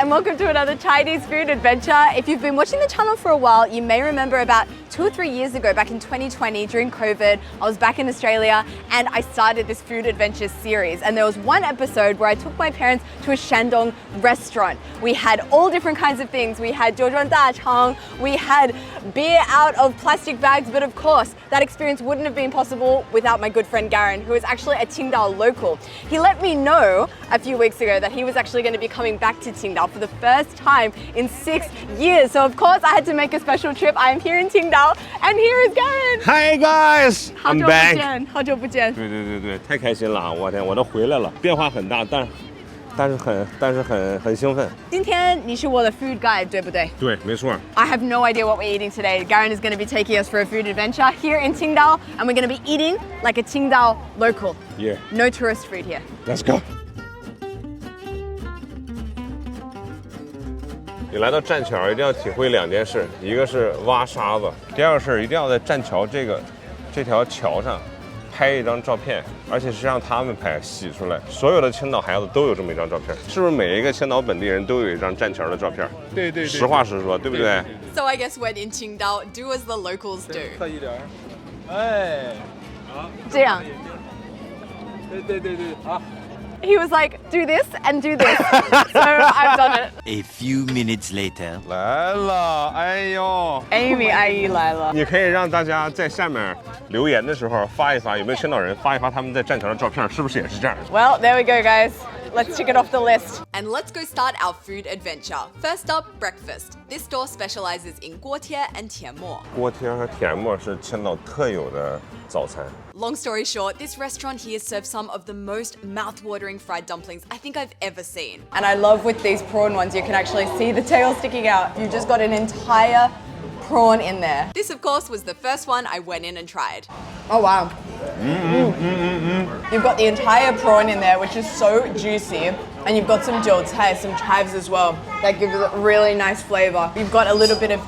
and welcome to another Chinese food adventure. If you've been watching the channel for a while, you may remember about 2 or 3 years ago, back in 2020 during COVID, I was back in Australia and I started this food adventure series. And there was one episode where I took my parents to a Shandong restaurant. We had all different kinds of things. We had jiuzhuan dachang, we had beer out of plastic bags, but of course, that experience wouldn't have been possible without my good friend Garen, who is actually a Qingdao local. He let me know a few weeks ago that he was actually going to be coming back to Qingdao for the first time in 6 years. So of course I had to make a special trip. I am here in Qingdao and here is Garen. Hi guys, I'm back. 好久不见。对，太开心了！我天，我都回来了，变化很大，但是很兴奋。今天你是我的 food guide， 对不对？对，没错。I have no idea what we're eating today. Garen is going to be taking us for a food adventure here in Qingdao, and we're going to be eating like a Qingdao local. Yeah. No tourist food here. Let's go. 你来到栈桥一定要体会2件事，一个是挖沙子，第二个是一定要在栈桥这条桥上拍一张照片，而且是让他们拍洗出来。所有的青岛孩子都有这么一张照片，是不是每一个青岛本地人都有一张栈桥的照片？对，实话实说，对不对 So I guess when in Qingdao, do as the locals do. 侧一点，哎，好，这样。对，好。He was like, do this and do this. So I've done it. A few minutes later. 来了，哎呦 Amy 阿姨来了。你可以让大家在下面留言的时候发一发，有没有青岛人发一发他们在栈桥的照片，是不是也是这样？ Well, there we go, guys. Let's tick it off the list. And let's go start our food adventure. First up, breakfast. This store specializes in 锅贴 and 甜沫。锅贴和甜沫是青岛特有的早餐。Long story short, this restaurant here serves some of the most mouth-watering fried dumplings I think I've ever seen. And I love with these prawn ones, you can actually see the tail sticking out. You've just got an entire prawn in there. This, of course, was the first one I went in and tried. Oh, wow. You've got the entire prawn in there, which is so juicy. And you've got some jiuzhai, some chives as well. That gives it a really nice flavor. You've got a little bit of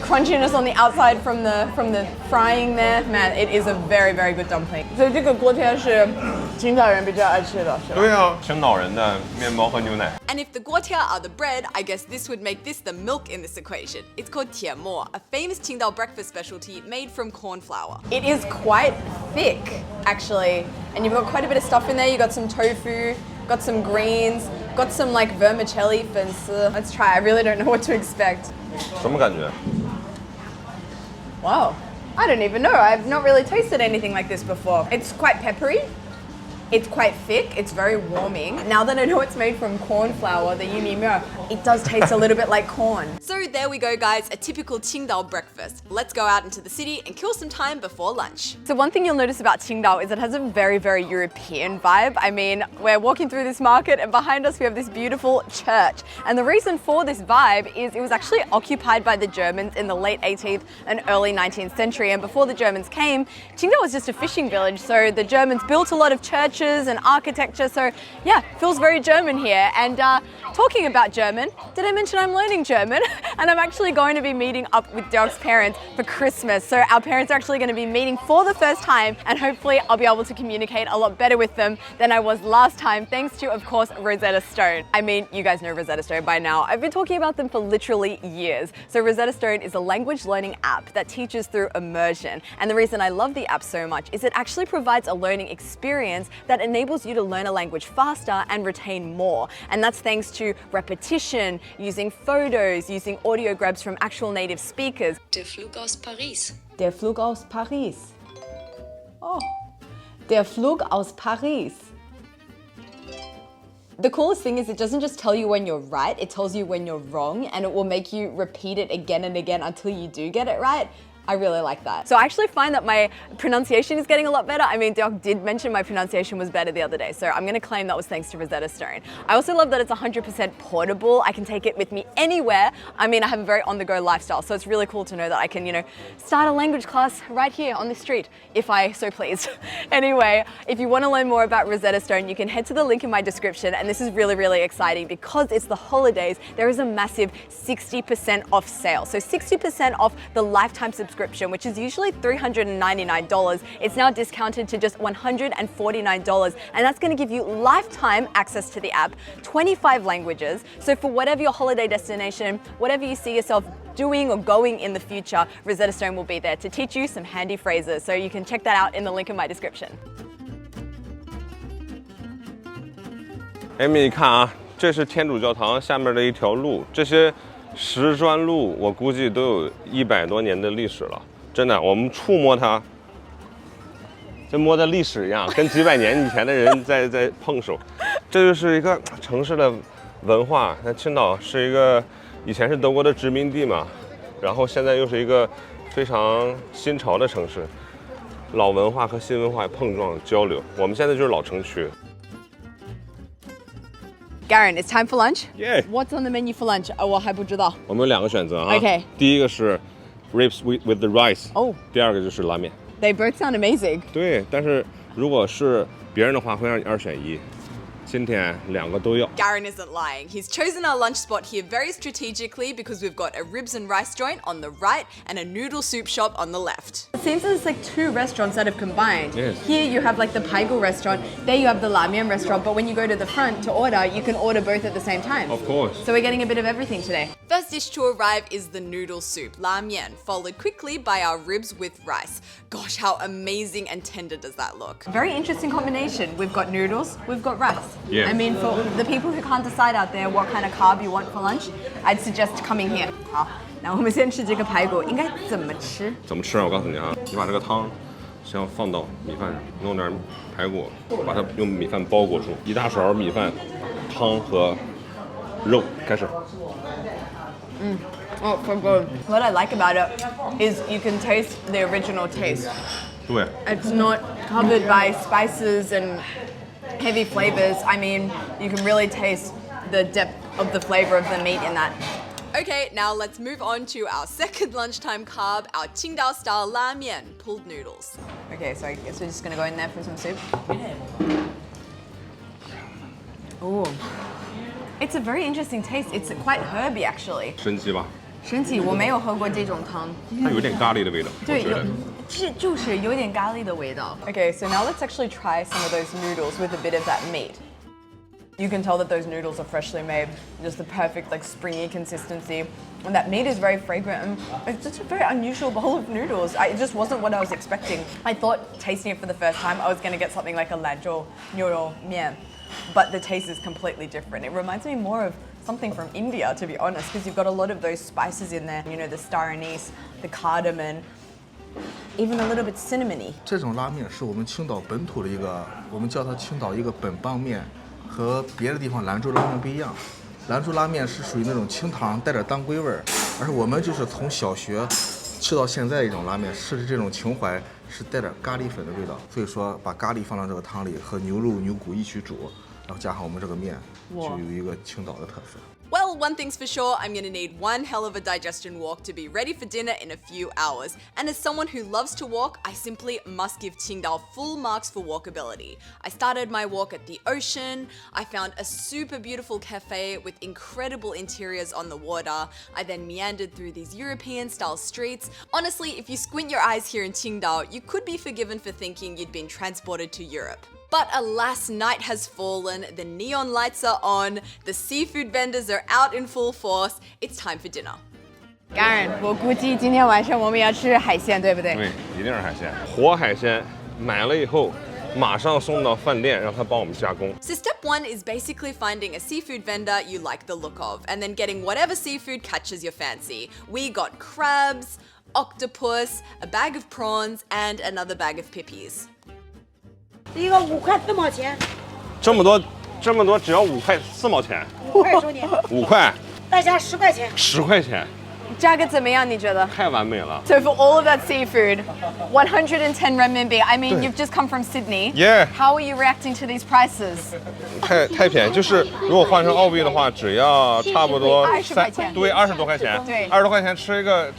crunchiness on the outside from the frying there. Man, it is a very, very good dumpling. So 这个锅贴是青岛人比较爱吃的，是吧？对啊，青岛人的面包和牛奶。And if the guotia are the bread, I guess this would make this the milk in this equation. It's called 甜沫, a famous Qingdao breakfast specialty made from corn flour. It is quite thick, actually, and you've got quite a bit of stuff in there. You've got some tofu, got some greens, got some like vermicelli粉丝. Let's try. I really don't know what to expect. 什么感觉？ Wow, I don't even know. I've not really tasted anything like this before. It's quite peppery. It's quite thick, it's very warming. Now that I know it's made from corn flour, the yumimyo, it does taste a little bit like corn. So there we go, guys, a typical Qingdao breakfast. Let's go out into the city and kill some time before lunch. So one thing you'll notice about Qingdao is it has a very, very European vibe. I mean, we're walking through this market and behind us we have this beautiful church. And the reason for this vibe is it was actually occupied by the Germans in the late 18th and early 19th century. And before the Germans came, Qingdao was just a fishing village. So the Germans built a lot of churches and architecture, so yeah, feels very German here. And talking about German, did I mention I'm learning German? And I'm actually going to be meeting up with Dirk's parents for Christmas. So our parents are actually going to be meeting for the first time, and hopefully I'll be able to communicate a lot better with them than I was last time, thanks to, of course, Rosetta Stone. I mean, you guys know Rosetta Stone by now. I've been talking about them for literally years. So Rosetta Stone is a language learning app that teaches through immersion. And the reason I love the app so much is it actually provides a learning experience that enables you to learn a language faster and retain more. And that's thanks to repetition, using photos, using audio grabs from actual native speakers. Der Flug aus Paris. Der Flug aus Paris. Oh, der Flug aus Paris. The coolest thing is it doesn't just tell you when you're right, it tells you when you're wrong, and it will make you repeat it again and again until you do get it right. I really like that. So I actually find that my pronunciation is getting a lot better. I mean, Dirk did mention my pronunciation was better the other day, so I'm gonna claim that was thanks to Rosetta Stone. I also love that it's 100% portable. I can take it with me anywhere. I mean, I have a very on-the-go lifestyle, so it's really cool to know that I can, you know, start a language class right here on the street, if I so please. Anyway, if you wanna learn more about Rosetta Stone, you can head to the link in my description, and this is really, really exciting because it's the holidays. There is a massive 60% off sale. So 60% off the lifetime subscription subscription, which is usually $399. It's now discounted to just $149, and that's going to give you lifetime access to the app, 25 languages. So for whatever your holiday destination, whatever you see yourself doing or going in the future, Rosetta Stone will be there to teach you some handy phrases. So you can check that out in the link in my description. Amy， 你看啊，这是天主教堂下面的一条路，这些石砖路我估计都有100多年的历史了，真的，我们触摸它，就摸的历史一样，跟几百年以前的人在碰手。这就是一个城市的文化。那青岛是一个以前是德国的殖民地嘛，然后现在又是一个非常新潮的城市，老文化和新文化碰撞交流。我们现在就是老城区。Garen, it's time for lunch. Yeah. What's on the menu for lunch? 我还不知道。我们有2个选择啊。Okay. 第一个是 ribs with the rice。哦。第二个就是拉面。They both sound amazing. 对，但是如果是别人的话，会让你2选1。今天2个都要。 Garen isn't lying. He's chosen our lunch spot here very strategically because we've got a ribs and rice joint on the right and a noodle soup shop on the left. It seems there's like 2 restaurants that have combined. Yes. Here you have like the Paigu restaurant, there you have the La Mian restaurant, but when you go to the front to order, you can order both at the same time. Of course. So we're getting a bit of everything today. First dish to arrive is the noodle soup, La Mian, followed quickly by our ribs with rice. Gosh, how amazing and tender does that look? Very interesting combination. We've got noodles, we've got rice. Yeah. I mean, for the people who can't decide out there what kind of carb you want for lunch, I'd suggest coming here. 好，那我们先吃这个排骨，应该怎么吃？怎么吃啊？我告诉你啊，你把这个汤先放到米饭上，弄点排骨，把它用米饭包裹住，1大勺米饭、汤和肉，开始。Oh, so good. What I like about it is you can taste the original taste. 对。 It's not covered by spices and heavy flavors. I mean, you can really taste the depth of the flavor of the meat in that. Okay, now let's move on to our second lunchtime carb, our Qingdao style la mian, pulled noodles. Okay, so I guess we're just gonna go in there for some soup. Ooh. It's a very interesting taste. It's quite herby actually. 神奇吧？神奇，我没有喝过这种汤。它有点咖喱的味道。对，我觉得。就是有点咖喱的味道。Okay, so now let's actually try some of those noodles with a bit of that meat. You can tell that those noodles are freshly made, just the perfect like springy consistency. And that meat is very fragrant and it's just a very unusual bowl of noodles. It just wasn't what I was expecting. I thought tasting it for the first time, I was gonna get something like a lanzhou noodle mian, but the taste is completely different. It reminds me more of something from India, to be honest, because you've got a lot of those spices in there. You know, the star anise, the cardamom, even a little bit cinnamony. 这种拉面是我们青岛本土的一个，我们叫它青岛一个本帮面，和别的地方兰州拉面不一样。兰州拉面是属于那种清汤带点当归味儿，而我们就是从小学吃到现在的一种拉面，是这种情怀，是带点咖喱粉的味道。所以说把咖喱放到这个汤里，和牛肉、牛骨一起煮，然后加上我们这个面，就有一个青岛的特色。 Well, one thing's for sure, I'm gonna need one hell of a digestion walk to be ready for dinner in a few hours. And as someone who loves to walk, I simply must give Qingdao full marks for walkability. I started my walk at the ocean, I found a super beautiful cafe with incredible interiors on the water, I then meandered through these European-style streets. Honestly, if you squint your eyes here in Qingdao, you could be forgiven for thinking you'd been transported to Europe. But alas, night has fallen, the neon lights are on, the seafood vendors are out in full force, it's time for dinner. Garen, 我估计今天晚上我们要吃海鲜，对不对？对，一定是海鲜，活海鲜，买了以后马上送到饭店，让他帮我们加工。 So step 1 is basically finding a seafood vendor you like the look of, and then getting whatever seafood catches your fancy. We got crabs, octopus, a bag of prawns, and another bag of pippies. 一个5块4毛钱这么多，只要5块4毛钱。 ，5块收你， 5块大家10块钱。 10块钱，价格怎么样？你觉得？太完美了。 So for all of that seafood, 110 renminbi. I mean, you've just come from Sydney. Yeah. How are you reacting to these prices? 太便宜，就是如果换成澳币的话，只要差不多20块钱对，20多块钱，对20多块钱吃一个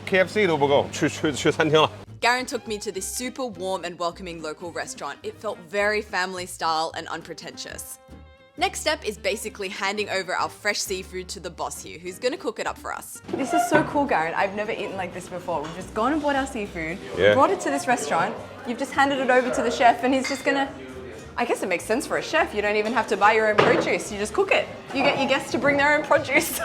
KFC 都不够，去餐厅了。 Garen took me to this super warm and welcoming local restaurant. It felt very family style and unpretentious. Next step is basically handing over our fresh seafood to the boss here, who's gonna cook it up for us. This is so cool, Garen. I've never eaten like this before. We've just gone and bought our seafood, brought it to this restaurant. You've just handed it over to the chef and he's just gonna, I guess it makes sense for a chef. You don't even have to buy your own produce. You just cook it. You get your guests to bring their own produce.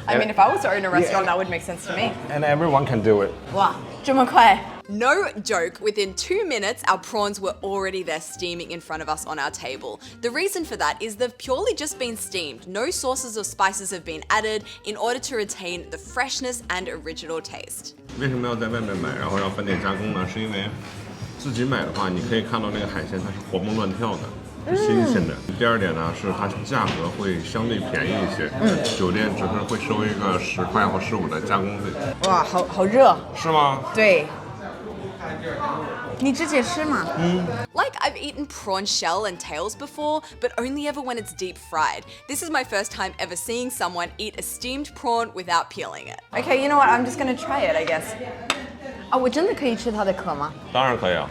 I mean, if I was to own a restaurant, that would make sense to me. And everyone can do it. Wow, 这么快. No joke, within 2 minutes, our prawns were already there steaming in front of us on our table. The reason for that is they've purely just been steamed. No sauces or spices have been added in order to retain the freshness and original taste. 为什么要在外面买，然后让饭店加工呢？是因为自己买的话，你可以看到那个海鲜它是活蹦乱跳的。新鲜的。第二点呢，是它价格会相对便宜一些。酒店只是会收一个10块或15的加工费。哇，好热。是吗？对。你直接吃吗？Like I've eaten prawn shell and tails before, but only ever when it's deep fried. This is my first time ever seeing someone eat a steamed prawn without peeling it. Okay, you know what? I'm just gonna try it, I guess. 啊，我真的可以吃它的壳吗？当然可以啊。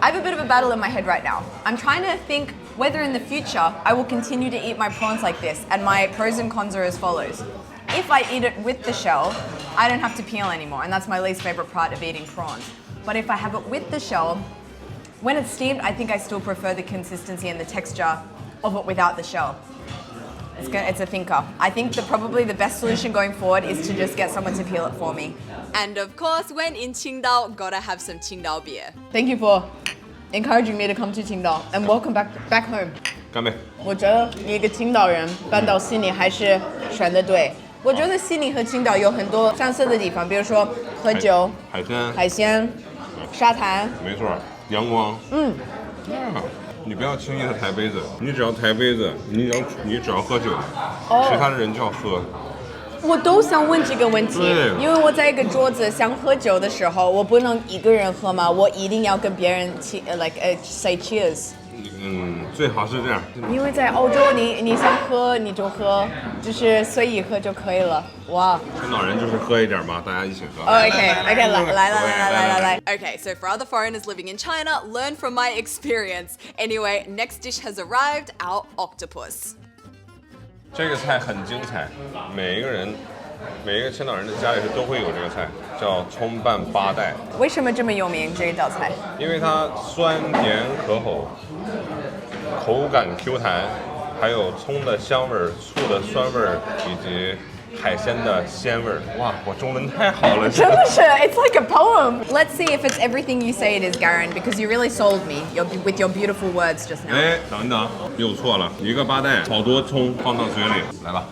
I have a bit of a battle in my head right now. I'm trying to think whether in the future I will continue to eat my prawns like this, and my pros and cons are as follows. If I eat it with the shell, I don't have to peel anymore, and that's my least favorite part of eating prawns. But if I have it with the shell, when it's steamed, I think I still prefer the consistency and the texture of it without the shell. It's a thinker. I think probably the best solution going forward is to just get someone to peel it for me. And of course, when in Qingdao, gotta have some Qingdao beer. Thank you for encouraging me to come to Qingdao, and welcome back home. 干杯！我觉得你一个青岛人搬到悉尼还是选得对。我觉得悉尼和青岛有很多相似的地方，比如说喝酒、海鲜、沙滩。没错，阳光。你不要轻易的抬杯子，你只要抬杯子，你只要喝酒，其他的人就要喝。我都想问这个问题，因为我在一个桌子想喝酒的时候，我不能一个人喝吗？我一定要跟别人say cheers。最好是这样。因为在欧洲你想喝你就喝，就是随意喝就可以了。哇！青岛人就是喝一点嘛，大家一起喝。Okay, 来。Okay, so for other foreigners living in China, learn from my experience. Anyway, next dish has arrived, our octopus. 这个菜很精彩，每一个青岛人的家里都会有这个菜，叫葱拌八带。为什么这么有名这一道菜？因为它酸甜可口，口感 Q 弹，还有葱的香味儿、醋的酸味儿以及海鲜的鲜味儿。哇，我中文太好了！真的是 ，It's like a poem. Let's see if it's everything you say it is, Garen, because you really sold me with your beautiful words just now. 哎，等一等，又错了，一个八带，好多葱放到嘴里，来吧。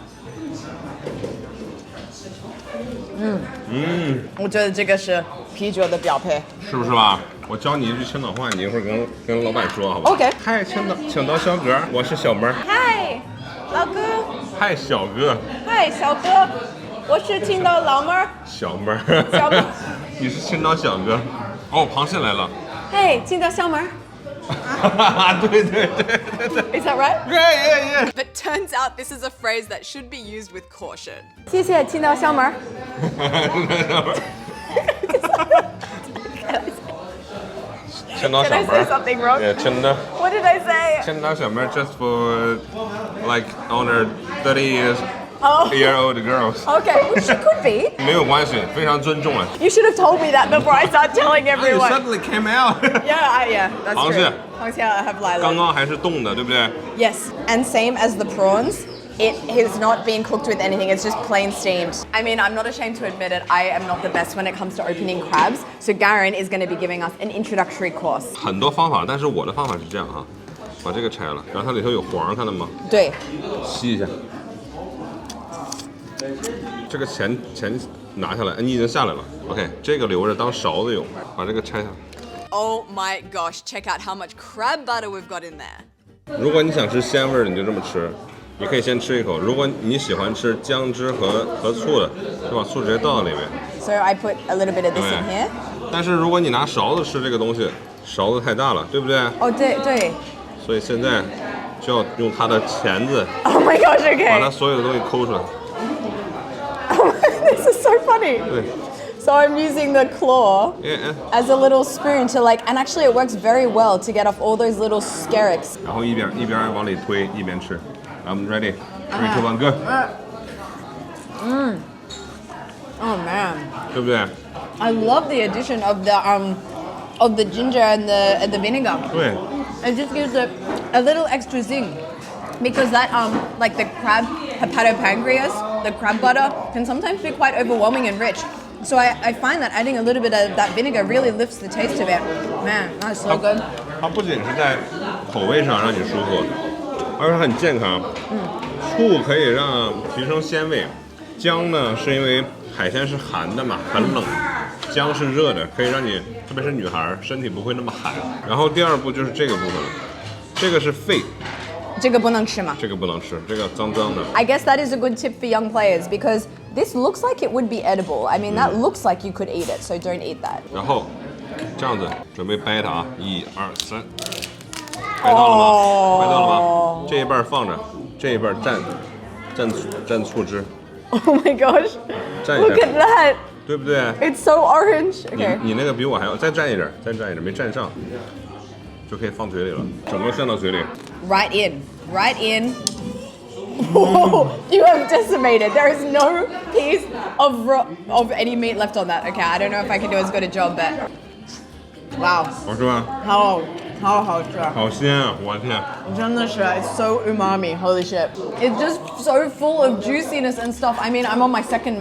我觉得这个是啤酒的标配，是不是吧？我教你一句青岛话，你一会儿跟老板说，好吧 ？OK。嗨，青岛小哥，我是小妹儿。嗨，老哥。嗨，小哥。嗨，小哥，我是青岛老妹儿。小妹儿。小妹儿。你是青岛小哥。哦，螃蟹来了。嘿，青岛小妹儿。对。Is that right? Yeah. But turns out this is a phrase that should be used with caution. 谢谢青岛小妹儿。青岛小妹儿。Did I say something wrong? Yeah, 青岛。What did I say? 青岛小妹儿 just for like honor 30-year-old girls. Okay, well, she could be. 没有关系，非常尊重啊。You should have told me that before I start telling You everyone. suddenly came out. Yeah, that's 螃 true. 蟹。螃蟹 I have lilac. 刚刚还是冻的，对不对？ Yes, and same as the prawns. It has not been cooked with anything, it's just plain steamed. I mean, I'm not ashamed to admit it, I am not the best when it comes to opening crabs, so Garen is going to be giving us an introductory course. 很多方法，但是我的方法是这样啊，把这个拆了，然后它里头有黄，看到吗？对。吸一下。这个钱拿下来，你已经下来了。OK， 这个留着当勺子用，把这个拆下来。Oh my gosh, check out how much crab butter we've got in there. 如果你想吃鲜味的，你就这么吃。你可以先吃一口，如果你喜欢吃姜汁和醋的，就把醋直接倒到里面。So I put a little bit of this in here. 但是如果你拿勺子吃这个东西，勺子太大了，对不对？哦，对。所以现在就要用它的钳子 Oh my gosh, okay. 把它所有的东西抠出来。This is so funny. 对。So I'm using the claw Yeah. as a little spoon to like, and actually it works very well to get off all those little skerricks. 然后一边往里推一边吃。I'm ready. 3, 2, 1, go. Oh man. 对不对？ I love the addition of the ginger and the vinegar. 对。 It just gives it a little extra zing. Because that like the crab hepatopancreas, the crab butter can sometimes be quite overwhelming and rich. So I find that adding a little bit of that vinegar really lifts the taste of it. Man, that's so good. 它不仅是在口味上让你舒服，而且很健康。醋可以让提升鲜味，姜呢是因为海鲜是寒的嘛，很冷，姜是热的，可以让你特别是女孩身体不会那么寒。然后第二步就是这个部分了，这个是肺。 这个不能吃吗？这个不能吃，这个脏脏的。 I guess that is a good tip for young players because this looks like it would be edible. I mean, that looks like you could eat it, so don't eat that. 然后这样子准备掰它啊，1、2、3，掰到了吗？掰到了吗？这一半放着，这一半蘸醋汁， Oh my gosh. 蘸一 Look 下， at that. 对不对？ It's so orange. 你 Okay. 你那个比我还要再蘸一点，再蘸一点，没蘸上，就可以放嘴里了，整个涮到嘴里。 Right in. Right in. Oh, you have decimated. There is no piece of any meat left on that. Okay, I don't know if I can do as good a job, but wow. 好吃吧？好好吃。好鲜啊！我天！真的是 it's so umami, holy shit. It's just so full of juiciness and stuff. I mean, I'm on my second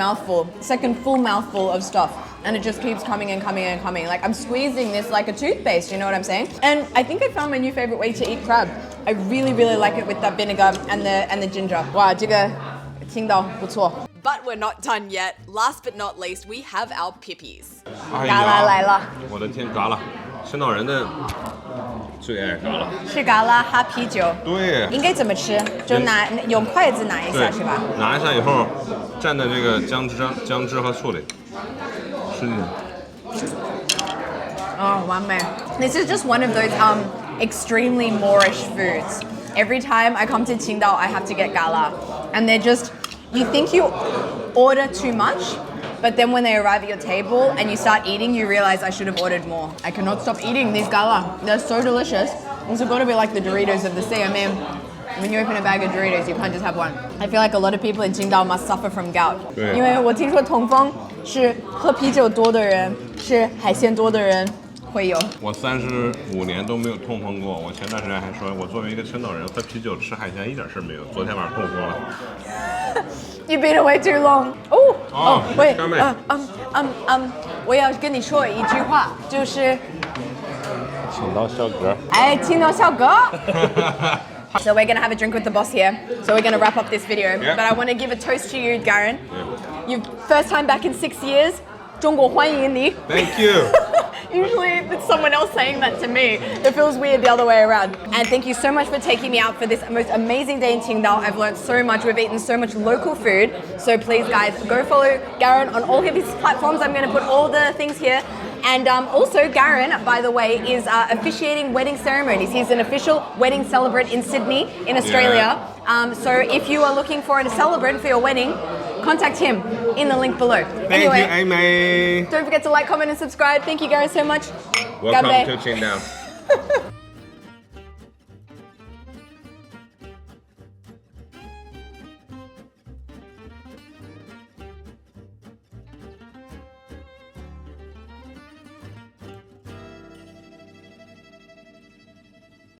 full mouthful of stuff. And it just keeps coming and coming and coming. Like I'm squeezing this like a toothpaste, you know what I'm saying? And I think I found my new favorite way to eat crab. I really, really like it with that vinegar and the ginger. Wow, 这个Qingdao不错. But we're not done yet. Last but not least, we have our pippies. 哎嘎啦来了，我的天，嘎啦！青岛人的最爱嘎啦。是嘎啦哈啤酒。对。应该怎么吃？就用筷子拿一下是吧？拿一下以后，蘸在这个姜汁和醋里，吃进去。 Oh, 完美. This is just one of those extremely Moorish foods. Every time I come to Qingdao, I have to get gala. And they're just, you think you order too much, but then when they arrive at your table and you start eating, you realize I should have ordered more. I cannot stop eating these gala. They're so delicious. It's got to be like the Doritos of the sea. I mean, when you open a bag of Doritos, you can't just have one. I feel like a lot of people in Qingdao must suffer from gout. 因为我听说同风是喝啤酒多的人，是海鲜多的人。 会有。我35年都没有痛风过。我前段时间还说，我作为一个青岛人，喝啤酒吃海鲜一点事儿没有。昨天晚上痛风了。You've been away too long. Oh, wait. 干妹。我要跟你说一句话，就是。请到小哥。哎，请到小哥。So we're gonna have a drink with the boss here. So we're gonna wrap up this video. Yeah. But I want to give a toast to you, Garen. Yeah. You've first time back in 6 years. 中国欢迎你。Thank you. Usually it's someone else saying that to me. It feels weird the other way around. And thank you so much for taking me out for this most amazing day in Qingdao. I've learned so much. We've eaten so much local food. So please, guys, go follow Garen on all of his platforms. I'm going to put all the things here. And also, Garen, by the way, is officiating wedding ceremonies. He's an official wedding celebrant in Sydney, in Australia. Yeah. So if you are looking for a celebrant for your wedding, contact him in the link below. Thank anyway, you, Amy. don't forget to like, comment, and subscribe. Thank you, Garen, so much. Welcome to Qingdao.